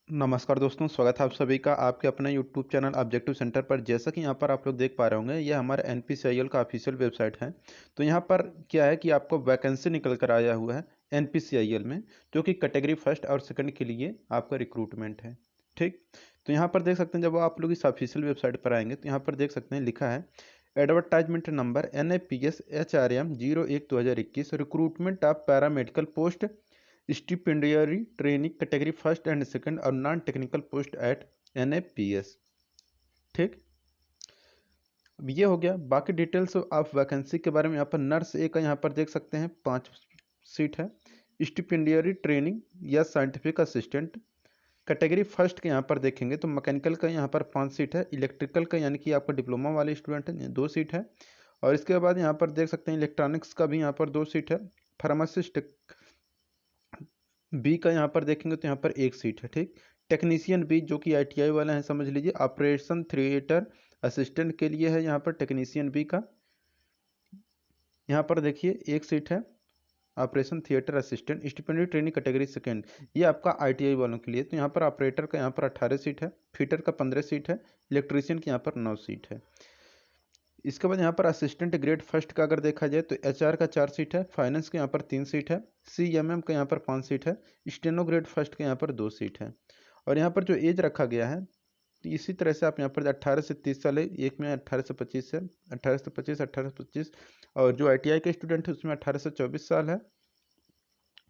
नमस्कार दोस्तों, स्वागत है आप सभी का आपके अपने यूट्यूब चैनल ऑब्जेक्टिव सेंटर पर। जैसा कि यहाँ पर आप लोग देख पा रहे होंगे, ये हमारा एनपीसीआईएल का ऑफिशियल वेबसाइट है। तो यहाँ पर क्या है कि आपको वैकेंसी निकल कर आया हुआ है एनपीसीआईएल में, जो कि कैटेगरी फर्स्ट और सेकंड के लिए आपका रिक्रूटमेंट है। ठीक, तो यहाँ पर देख सकते हैं, जब आप लोग इस ऑफिशियल वेबसाइट पर आएंगे तो यहाँ पर देख सकते हैं लिखा है advertisement number NAPS HRM 01/2021 recruitment of paramedical post stipendiary training category first and second और non technical post at NAPS। ठीक, अब ये हो गया। बाकी डिटेल्स ऑफ वैकेंसी के बारे में यहाँ पर नर्स ए का यहाँ पर देख सकते हैं 5 सीट है। स्टिपेंडियरी ट्रेनिंग या साइंटिफिक असिस्टेंट कैटेगरी फर्स्ट के यहाँ पर देखेंगे तो मैकेनिकल का यहाँ पर 5 सीट है। इलेक्ट्रिकल का यानी कि आपका डिप्लोमा वाले स्टूडेंट है 2 सीट है। और इसके बाद यहाँ पर देख सकते हैं इलेक्ट्रॉनिक्स का भी यहाँ पर 2 सीट है। फार्मासिस्ट बी का यहाँ पर देखेंगे तो यहाँ पर 1 सीट है। ठीक, टेक्नीशियन बी जो कि ITI वाला है, समझ लीजिए। ऑपरेशन थिएटर असिस्टेंट के लिए है यहाँ पर टेक्नीशियन बी का, यहाँ पर देखिए 1 सीट है। Operation theatre assistant stipendiary training category second, ये आपका ITI वालों के लिए। तो यहाँ पर ऑपरेटर का यहाँ पर 18 सीट है। फिटर का 15 सीट है। इलेक्ट्रीशियन की यहाँ पर 9 सीट है। इसके बाद यहाँ पर असिस्टेंट ग्रेड फर्स्ट का अगर देखा जाए तो HR का 4 सीट है। फाइनेंस के यहाँ पर 3 सीट है। CMM का यहाँ पर 5 सीट है। स्टेनो ग्रेड फर्स्ट के यहाँ पर 2 सीट है। और यहाँ पर जो एज रखा गया है, तो इसी तरह से आप यहाँ पर 18 से 30 साल है, एक में 18 से 25 है, 18 से 25, 18 से 25। और जो ITI के स्टूडेंट है उसमें 18 से 24 साल है,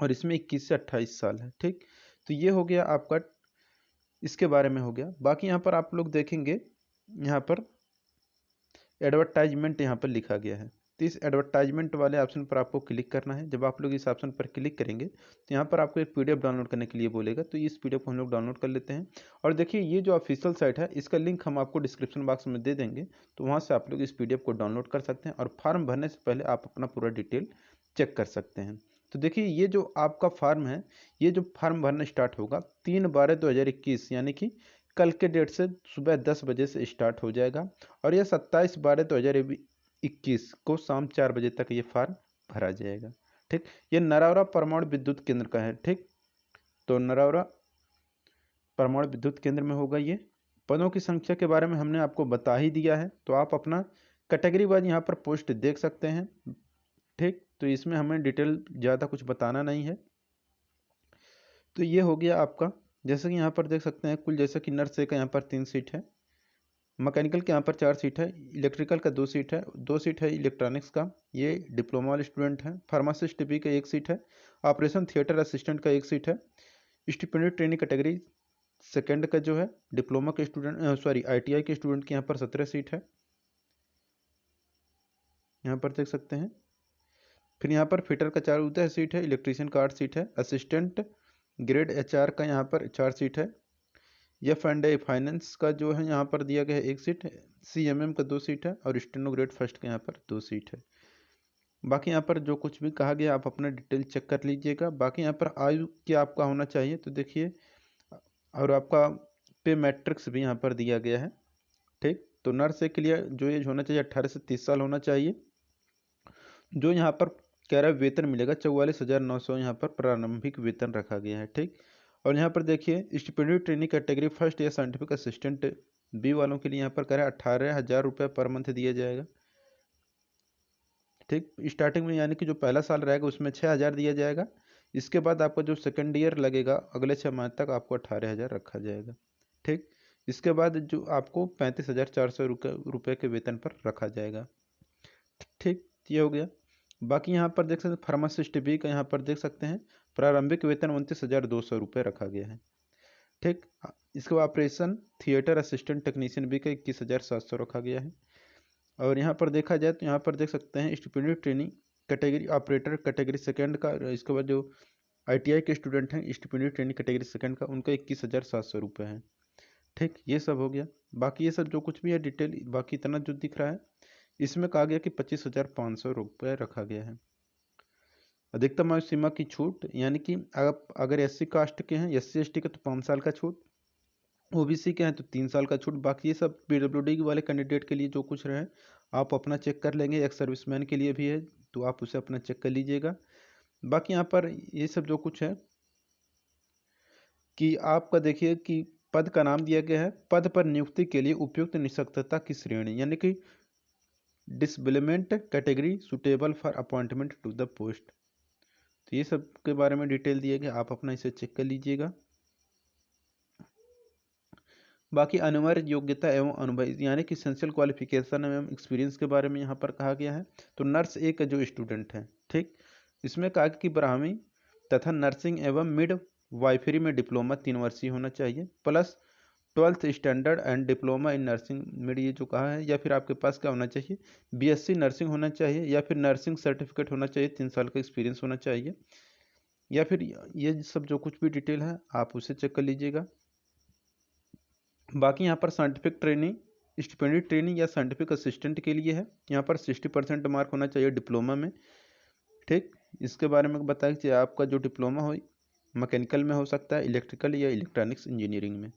और इसमें 21 से 28 साल है। ठीक, तो ये हो गया आपका, इसके बारे में हो गया। बाकी यहाँ पर आप लोग देखेंगे, यहाँ पर एडवर्टाइजमेंट यहाँ पर लिखा गया है। तो इस एडवर्टाइजमेंट वाले ऑप्शन पर आपको क्लिक करना है। जब आप लोग इस ऑप्शन पर क्लिक करेंगे तो यहाँ पर आपको एक PDF डाउनलोड करने के लिए बोलेगा, तो इस PDF को हम लोग डाउनलोड कर लेते हैं। और देखिए, ये जो ऑफिशियल साइट है इसका लिंक हम आपको डिस्क्रिप्शन बॉक्स में दे देंगे, तो वहाँ से आप लोग इस PDF को डाउनलोड कर सकते हैं और फॉर्म भरने से पहले आप अपना पूरा डिटेल चेक कर सकते हैं। तो देखिए, ये जो आपका फॉर्म है, ये जो फॉर्म भरना स्टार्ट होगा 3/12/2021 यानी कि कल के डेट से सुबह 10 बजे से स्टार्ट हो जाएगा। और यह 27/12/2021 को शाम 4 बजे तक ये फॉर्म भरा जाएगा। ठीक, ये नरावरा परमाणु विद्युत केंद्र का है। ठीक, तो नरावरा परमाणु विद्युत केंद्र में होगा ये। पदों की संख्या के बारे में हमने आपको बता ही दिया है, तो आप अपना कैटेगरी वाइज यहाँ पर पोस्ट देख सकते हैं। ठीक, तो इसमें हमें डिटेल ज़्यादा कुछ बताना नहीं है। तो ये हो गया आपका, जैसे कि यहाँ पर देख सकते हैं कुल, जैसे कि नर्स ए का यहाँ पर 3 सीट है। मैकेनिकल के यहाँ पर 4 सीट है। इलेक्ट्रिकल का 2 सीट है। 2 सीट है इलेक्ट्रॉनिक्स का, ये डिप्लोमा वाले स्टूडेंट हैं। फार्मासिस्ट बी का 1 सीट है। ऑपरेशन थिएटर असिस्टेंट का 1 सीट है। स्टिपेंडियरी ट्रेनिंग कैटेगरी सेकंड का जो है डिप्लोमा के स्टूडेंट, सॉरी ITI के स्टूडेंट के यहाँ पर 17 सीट है, यहाँ पर देख सकते हैं। फिर यहाँ पर फिटर का 14 सीट है। इलेक्ट्रीशियन का 8 सीट है। असिस्टेंट ग्रेड HR का यहाँ पर 4 सीट है। F&A फाइनेंस का जो है यहाँ पर दिया गया है 1 सीट है। CMM का 2 सीट है। और स्टेनो ग्रेड फर्स्ट का यहाँ पर 2 सीट है। बाकी यहाँ पर जो कुछ भी कहा गया आप अपना डिटेल चेक कर लीजिएगा। बाकी यहाँ पर आयु क्या आपका होना चाहिए, तो देखिए, और आपका पे मैट्रिक्स भी यहाँ पर दिया गया है। ठीक, तो नर्स के लिए जो एज होना चाहिए 18 से 30 साल होना चाहिए। जो यहाँ पर कह रहा है वेतन मिलेगा 44,900, यहाँ पर प्रारंभिक वेतन रखा गया है। ठीक, और यहाँ पर देखिए स्टिपेंडियरी ट्रेनिंग कैटेगरी फर्स्ट या साइंटिफिक असिस्टेंट बी वालों के लिए यहाँ पर कह रहा है 18,000 रुपये पर मंथ दिया जाएगा। ठीक, स्टार्टिंग में यानी कि जो पहला साल रहेगा उसमें 6,000 दिया जाएगा। इसके बाद आपका जो सेकेंड ईयर लगेगा अगले 6 माह तक आपको 18,000 रखा जाएगा। ठीक, इसके बाद जो आपको 35,400 रुपये के वेतन पर रखा जाएगा। ठीक, ये हो गया। बाकी यहाँ पर देख सकते हैं फार्मासिस्ट बी का यहाँ पर देख सकते हैं प्रारंभिक वेतन 29,200 रुपये रखा गया है। ठीक, इसके बाद operation theatre assistant technician B का 21,700 रखा गया है। और यहाँ पर देखा जाए तो यहाँ पर देख सकते हैं stipendiary training category operator category second का, इसके बाद जो ITI के स्टूडेंट हैं स्टिपेंडियरी ट्रेनिंग कैटेगरी सेकंड का, उनका 21,700 रुपये है। ठीक, ये सब हो गया। बाकी ये सब जो कुछ भी है डिटेल, बाकी इतना जो दिख रहा है इसमें कहा गया कि 25,500 रुपये रखा गया है। अधिकतम आयु सीमा की छूट, यानी कि आप अगर SC कास्ट के हैं, SC ST के तो 5 साल का छूट, OBC के हैं तो 3 साल का छूट। बाकी ये सब PWD वाले कैंडिडेट के लिए जो कुछ रहे आप अपना चेक कर लेंगे। एक सर्विसमैन के लिए भी है तो आप उसे अपना चेक कर लीजिएगा। बाकी यहाँ पर ये सब जो कुछ है कि आपका देखिए कि पद का नाम दिया गया है, पद पर नियुक्ति के लिए उपयुक्त निःशक्तता की श्रेणी, यानी कि disablement category suitable for appointment to the post. तो ये सब के बारे में डिटेल दिया गया, आप अपना इसे चेक कर लीजिएगा। बाकी अनिवार्य योग्यता एवं अनुभव यानी कि एसेंशियल क्वालिफिकेशन एवं एक्सपीरियंस के बारे में यहाँ पर कहा गया है। तो नर्स ए का जो स्टूडेंट है, ठीक, इसमें कहा कि ब्राह्मी तथा नर्सिंग एवं मिड वाइफरी में डिप्लोमा 3 वर्षीय होना चाहिए, plus 12th standard and diploma in nursing mid, ये जो कहा है। या फिर आपके पास क्या होना चाहिए, बीएससी नर्सिंग होना चाहिए, या फिर नर्सिंग सर्टिफिकेट होना चाहिए, 3 साल का एक्सपीरियंस होना चाहिए, या फिर ये सब जो कुछ भी डिटेल है आप उसे चेक कर लीजिएगा। बाकी यहाँ पर साइंटिफिक ट्रेनिंग, स्टिपेंडियरी ट्रेनिंग या साइंटिफिक असिस्टेंट के लिए है, यहाँ पर 60% मार्क होना चाहिए डिप्लोमा में, ठीक। इसके बारे में बताया कि आपका जो डिप्लोमा हो मैकेनिकल में हो सकता है, इलेक्ट्रिकल या इलेक्ट्रॉनिक्स इंजीनियरिंग में।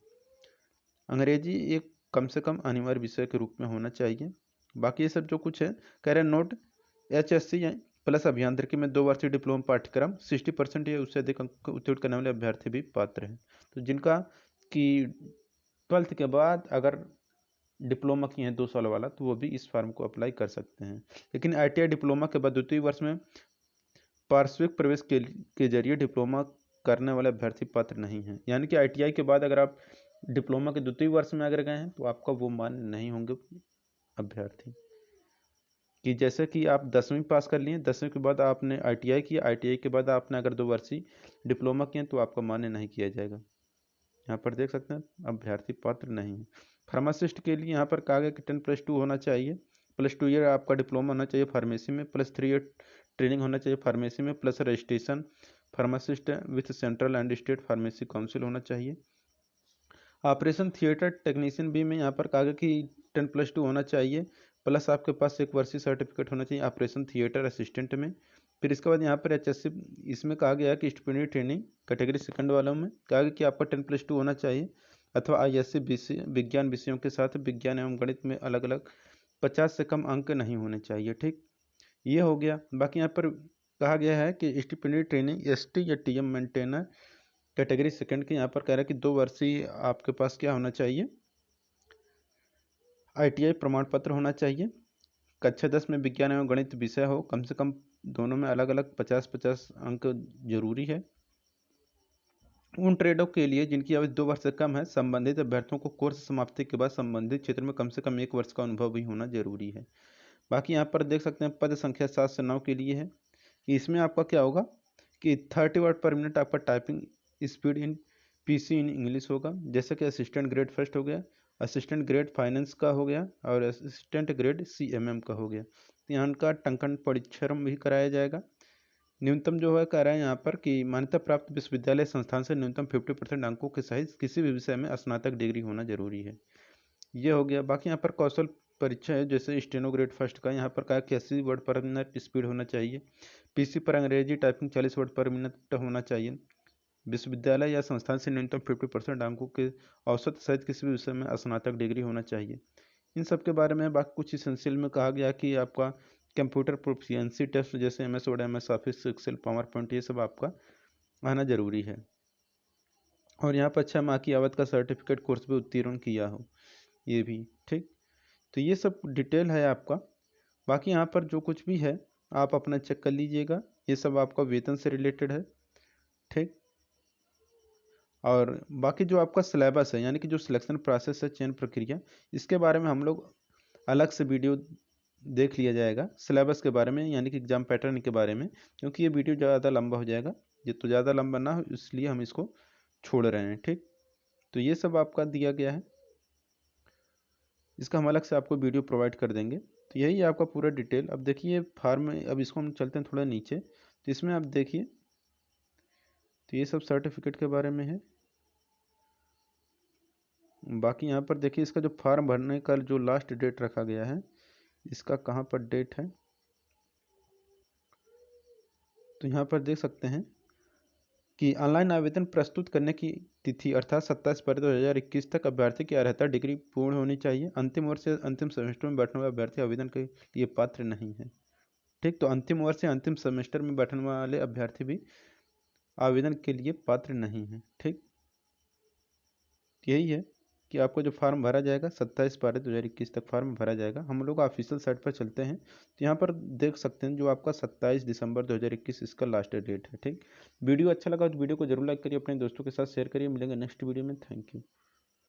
अंग्रेजी एक कम से कम अनिवार्य विषय के रूप में होना चाहिए। बाकी ये सब जो कुछ है कह रहे नोट, HSC प्लस अभियांत्रिकी में 2 वर्षीय डिप्लोमा पाठ्यक्रम 60% या उससे अधिक अंक उत्तीर्ण करने वाले अभ्यर्थी भी पात्र हैं। तो जिनका कि 12th के बाद अगर डिप्लोमा किए हैं 2 साल वाला, तो वो भी इस फॉर्म को अप्लाई कर सकते हैं। लेकिन ITI डिप्लोमा के बाद द्वितीय वर्ष में पार्श्विक प्रवेश के जरिए डिप्लोमा करने वाले अभ्यर्थी पात्र नहीं हैं। यानी कि ITI के बाद अगर आप डिप्लोमा के द्वितीय वर्ष में अगर गए हैं तो आपका वो मान्य नहीं होंगे अभ्यर्थी। कि जैसे कि आप 10वीं पास कर लिए, 10वीं के बाद आपने ITI किया, ITI के बाद आपने अगर 2 वर्षीय डिप्लोमा किए तो आपका मान्य नहीं किया जाएगा। यहाँ पर देख सकते हैं अभ्यर्थी पात्र नहीं है। फार्मासिस्ट के लिए यहाँ पर कहा गया कि 10+2 होना चाहिए, +2 ईयर आपका डिप्लोमा होना चाहिए फार्मेसी में, +3 ईयर ट्रेनिंग होना चाहिए फार्मेसी में, plus registration pharmacist with central and state pharmacy council होना चाहिए। ऑपरेशन थिएटर टेक्नीशियन भी में यहाँ पर कहा गया कि 10+2 होना चाहिए, प्लस आपके पास 1 वर्षीय सर्टिफिकेट होना चाहिए ऑपरेशन थिएटर असिस्टेंट में। फिर इसके बाद यहाँ पर HSC इसमें कहा गया कि स्टिपेंडियरी ट्रेनिंग कैटेगरी सेकंड वालों में कहा गया कि आपका 10+2 होना चाहिए, अथवा ISC विज्ञान विषयों के साथ विज्ञान एवं गणित में अलग अलग 50 से कम अंक नहीं होने चाहिए, ठीक। ये हो गया। बाकी यहाँ पर कहा गया है कि स्टिपेंडियरी ट्रेनिंग ST या TM मेंटेनर कैटेगरी सेकंड के यहाँ पर कह रहा है कि 2 वर्षीय आपके पास क्या होना चाहिए, ITI प्रमाण पत्र होना चाहिए, कक्षा 10 में विज्ञान एवं गणित विषय हो, कम से कम दोनों में अलग अलग 50-50 अंक जरूरी है। उन ट्रेडों के लिए जिनकी अवधि 2 वर्ष से कम है, संबंधित अभ्यर्थियों को कोर्स समाप्ति के बाद संबंधित क्षेत्र में कम से कम 1 वर्ष का अनुभव भी होना जरूरी है। बाकी यहाँ पर देख सकते हैं पद संख्या 7 से 9 के लिए है कि इसमें आपका क्या होगा कि 30 वर्ड पर मिनट आपका typing speed in PC in English होगा। जैसे कि असिस्टेंट ग्रेड फर्स्ट हो गया, असिस्टेंट ग्रेड फाइनेंस का हो गया, और असिस्टेंट ग्रेड CMM का हो गया। तो यहाँ का टंकन परीक्षण भी कराया जाएगा। न्यूनतम जो है कह रहा है यहाँ पर कि मान्यता प्राप्त विश्वविद्यालय संस्थान से न्यूनतम 50% अंकों के सहित किसी भी विषय में स्नातक डिग्री होना जरूरी है। ये हो गया। बाकी यहाँ पर कौशल परीक्षा है, जैसे स्टेनो ग्रेड फर्स्ट का यहाँ पर कहा कि 80 वर्ड पर मिनट स्पीड होना चाहिए, PC पर अंग्रेजी टाइपिंग 40 वर्ड पर मिनट होना चाहिए, विश्वविद्यालय या संस्थान से न्यूनतम 50% अंकों के औसत सहित किसी भी विषय में स्नातक डिग्री होना चाहिए। इन सब के बारे में बाकी कुछ इसेंशियल में कहा गया कि आपका कंप्यूटर प्रोफिशिएंसी टेस्ट जैसे MS word, MS office, excel, power point, ये सब आपका आना जरूरी है। और यहाँ पर 6 माह की अवधि का सर्टिफिकेट कोर्स भी उत्तीर्ण किया हो, ये भी, ठीक। तो ये सब डिटेल है आपका। बाकी यहाँ पर जो कुछ भी है आप अपना चेक कर लीजिएगा, ये सब आपका वेतन से रिलेटेड है, ठीक। और बाकी जो आपका सिलेबस है, यानी कि जो सिलेक्शन प्रोसेस है, चयन प्रक्रिया, इसके बारे में हम लोग अलग से वीडियो देख लिया जाएगा सिलेबस के बारे में, यानी कि एग्जाम पैटर्न के बारे में, क्योंकि ये वीडियो ज़्यादा लंबा हो जाएगा। ये तो ज़्यादा लंबा ना हो इसलिए हम इसको छोड़ रहे हैं, ठीक। तो ये सब आपका दिया गया है, इसका हम अलग से आपको वीडियो प्रोवाइड कर देंगे। तो यही है आपका पूरा डिटेल। अब देखिए फार्म में, अब इसको हम चलते हैं थोड़ा नीचे, तो इसमें आप देखिए, तो ये सब सर्टिफिकेट के बारे में है। बाकी यहाँ पर देखिए इसका जो फॉर्म भरने का जो लास्ट डेट रखा गया है, इसका कहाँ पर डेट है, तो यहाँ पर देख सकते हैं कि ऑनलाइन आवेदन प्रस्तुत करने की तिथि अर्थात 27 फरवरी 2021 तक अभ्यर्थी की अर्हता डिग्री पूर्ण होनी चाहिए। अंतिम वर्ष से अंतिम सेमेस्टर में बैठने वाले अभ्यर्थी आवेदन के लिए पात्र नहीं है, ठीक। तो अंतिम वर्ष या अंतिम सेमेस्टर में बैठने वाले अभ्यर्थी भी आवेदन के लिए पात्र नहीं है, ठीक। यही है कि आपको जो फार्म भरा जाएगा 27/12/2021 तक फार्म भरा जाएगा। हम लोग ऑफिशियल साइट पर चलते हैं तो यहाँ पर देख सकते हैं जो आपका 27 दिसंबर 2021 इसका लास्ट डेट है। ठीक, वीडियो अच्छा लगा तो वीडियो को जरूर लाइक करिए, अपने दोस्तों के साथ शेयर करिए। मिलेंगे नेक्स्ट वीडियो में। Thank you.